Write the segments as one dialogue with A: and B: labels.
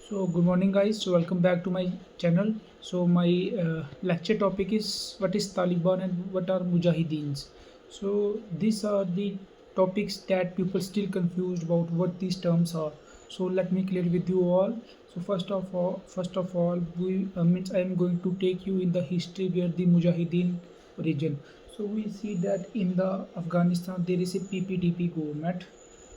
A: So good morning guys. So welcome back to my channel. So my lecture topic is what is Taliban and what are Mujahideens. So these are the topics that people still confused about what these terms are. So let me clear with you all. So first of all, we means I am going to take you in the history where the Mujahideen region. So we see that in the Afghanistan there is a PPDP government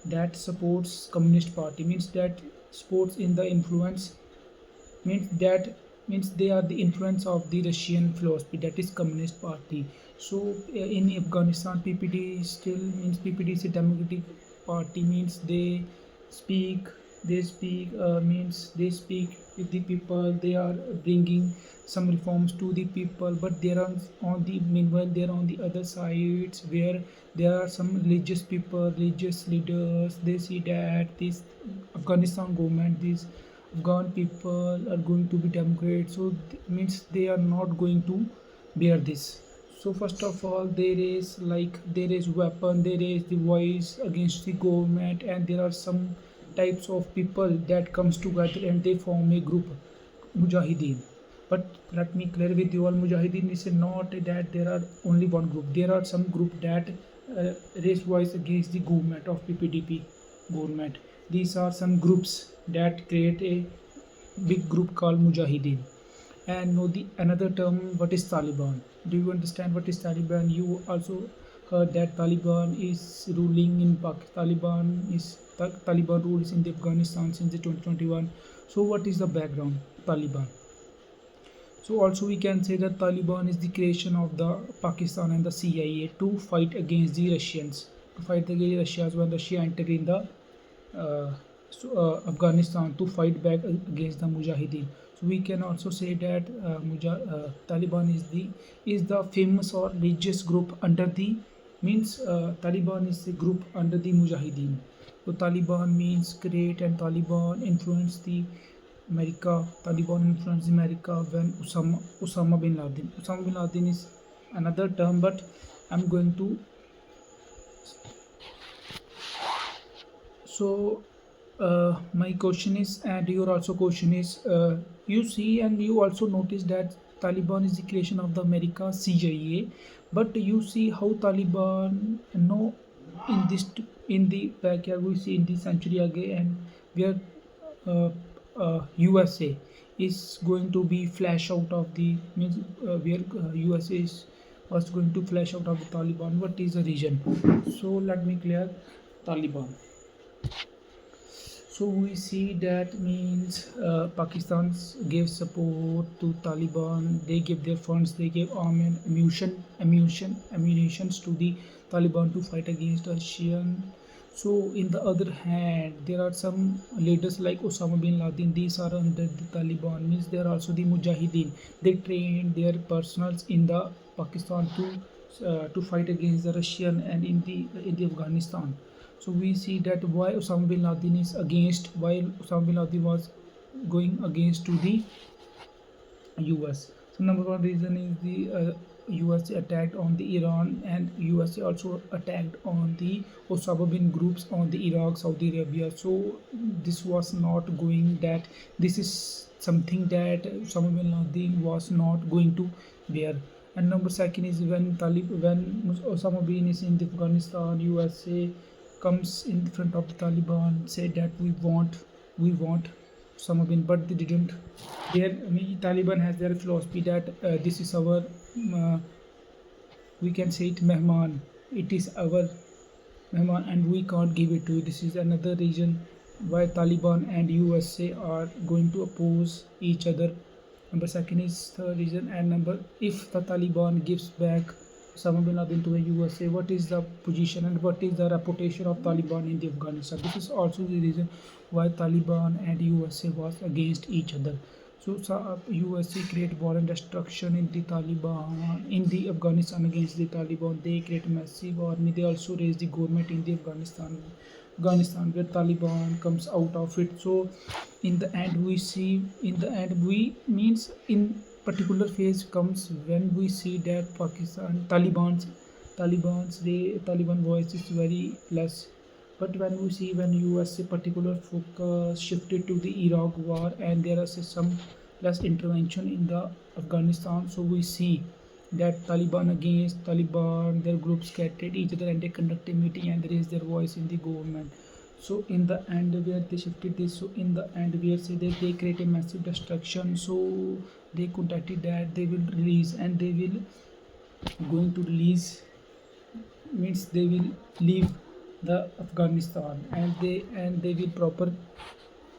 A: that supports communist party, means that sports in the influence, means that means they are the influence of the Russian philosophy, that is communist party. So in Afghanistan, PPD still means PPD is a democratic party, means they speak means they speak with the people, they are bringing some reforms to the people, but there are on the meanwhile there are on the other sides where there are some religious people, religious leaders, they see that this Afghanistan government, these Afghan people are going to be democrats, so means they are not going to bear this. So first of all, there is weapon, there is the voice against the government, and there are some types of people that comes together and they form a group, Mujahideen. But let me clear with you all, Mujahideen is not that there are only one group. There are some group that raise voice against the government of PPDP government. These are some groups that create a big group called Mujahideen. And know the another term, what is Taliban? Do you understand what is Taliban? You also heard that Taliban is ruling in Pakistan. Taliban rules in the Afghanistan since the 2021. So what is the background Taliban? So also we can say that Taliban is the creation of the Pakistan and the CIA to fight against the Russians, to fight against Russia when Russia entered in the Afghanistan to fight back against the Mujahideen. So we can also say that Taliban is the famous or religious group under the, means Taliban is a group under the Mujahideen. So Taliban means create, and Taliban influenced the America. Taliban influenced America when Osama bin Laden. Osama bin Laden is another term, but I'm going to. So my question is, and your also question is, you see and you also notice that Taliban is the creation of the America CIA, but you see how Taliban know in this, in the backyard we see in the century again, where uh, USA is going to be flash out of the, means where USA is was going to flash out of the Taliban. What is the reason? So let me clear Taliban. So we see that means Pakistan gave support to Taliban. They gave their funds, they gave army and ammunitions to the Taliban to fight against Russian. So in the other hand, there are some leaders like Osama bin Laden. These are under the Taliban. Means they are also the Mujahideen. They train their personals in the Pakistan to fight against the Russian and in the Afghanistan. So we see that why Osama bin Laden is against, why Osama bin Laden was going against to the US. So number one reason is the USA attacked on the Iran, and USA also attacked on the Osama bin groups on the Iraq, Saudi Arabia. So this was not going, that this is something that Osama bin Laden was not going to bear. And number second is when Osama bin is in the Afghanistan, USA comes in front of the Taliban, said that we want Osama bin, but they didn't. Taliban has their philosophy that this is our, uh, we can say it, Mehman. It is our Mehman, and we can't give it to you. This is another reason why Taliban and USA are going to oppose each other. Number second is the reason, and number, if the Taliban gives back Osama bin Laden to the USA, what is the position and what is the reputation of Taliban in the Afghanistan? This is also the reason why Taliban and USA was against each other. So USA create war and destruction in the Taliban, in the Afghanistan against the Taliban. They create massive army. They also raise the government in the Afghanistan where Taliban comes out of it. So in the end we see, in the end we means in particular phase comes when we see that Pakistan Taliban voice is very less But when we see when USA particular focus shifted to the Iraq war and there is some less intervention in the Afghanistan, so we see that Taliban against Taliban, their groups scattered each other and they conducted meeting and raised their voice in the government. So in the end where they shifted this, so in the end where say that they create a massive destruction, so they contacted that they will release and they will going to release means they will leave the Afghanistan and they will proper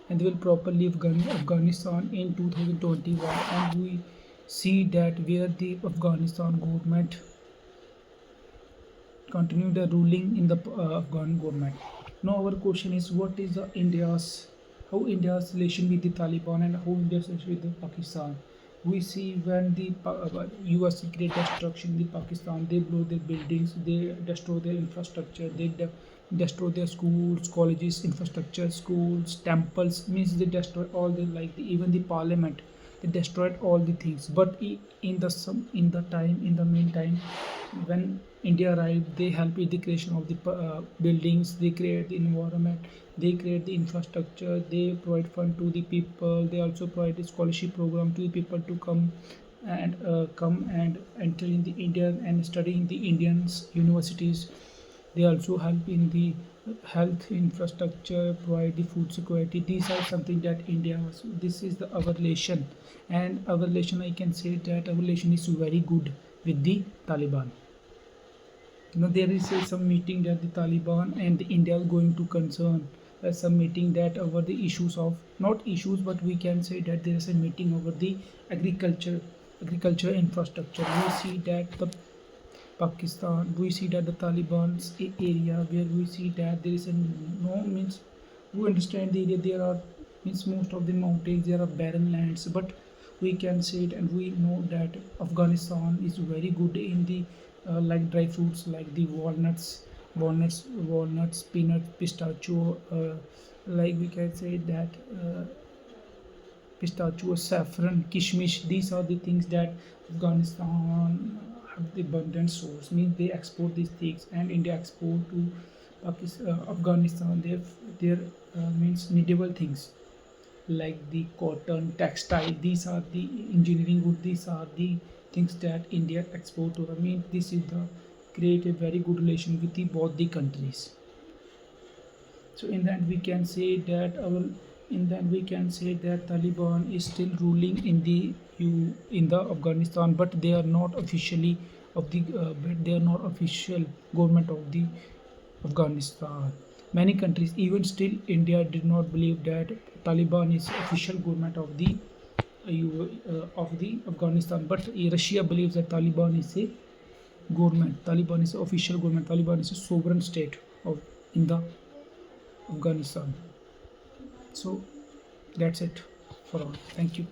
A: and they will properly Afghanistan in 2021 and we see that where the Afghanistan government continue the ruling in the Afghan government. Now our question is what is the India's how India's relation with the Taliban and how India's relation with the Pakistan. We see when the US create destruction in the Pakistan, they blow their buildings, they destroy their infrastructure, they destroy their schools, colleges, infrastructure, schools, temples. Means they destroy all the like even the parliament. They destroyed all the things. But in the in the meantime, when India arrived, they helped in the creation of the buildings, they create the environment, they create the infrastructure, they provide fund to the people, they also provide a scholarship program to the people to come and enter in the Indian and study in the Indians universities. They also help in the health infrastructure, provide the food security. These are something that India was. This is the our relation, and our relation I can say that our relation is very good with the Taliban. There is some meeting that the Taliban and the India is going to concern. Some meeting that over the issues of not issues, but we can say that there is a meeting over the agriculture infrastructure. We see that the Pakistan, we see that the Taliban's area where we see that there is a no means we understand the area there are means most of the mountains there are barren lands, but we can say it and we know that Afghanistan is very good in the like dry fruits like the walnuts, peanut, pistachio, like we can say that pistachio, saffron, kishmish. These are the things that Afghanistan have the abundant source. Means they export these things, and India export to Pakistan, Afghanistan. Their means needable things like the cotton, textile. These are the engineering good. These are the things that India export to. I mean, this is the create a very good relation with the both the countries. So in that we can say that our in that we can say that Taliban is still ruling in the Afghanistan, but they are not officially of the but they are not official government of the Afghanistan. Many countries, even still India, did not believe that Taliban is official government of the Afghanistan. But Russia believes that Taliban is a government. Taliban is official government. Taliban is a sovereign state of in the Afghanistan. So that's it for all. Thank you.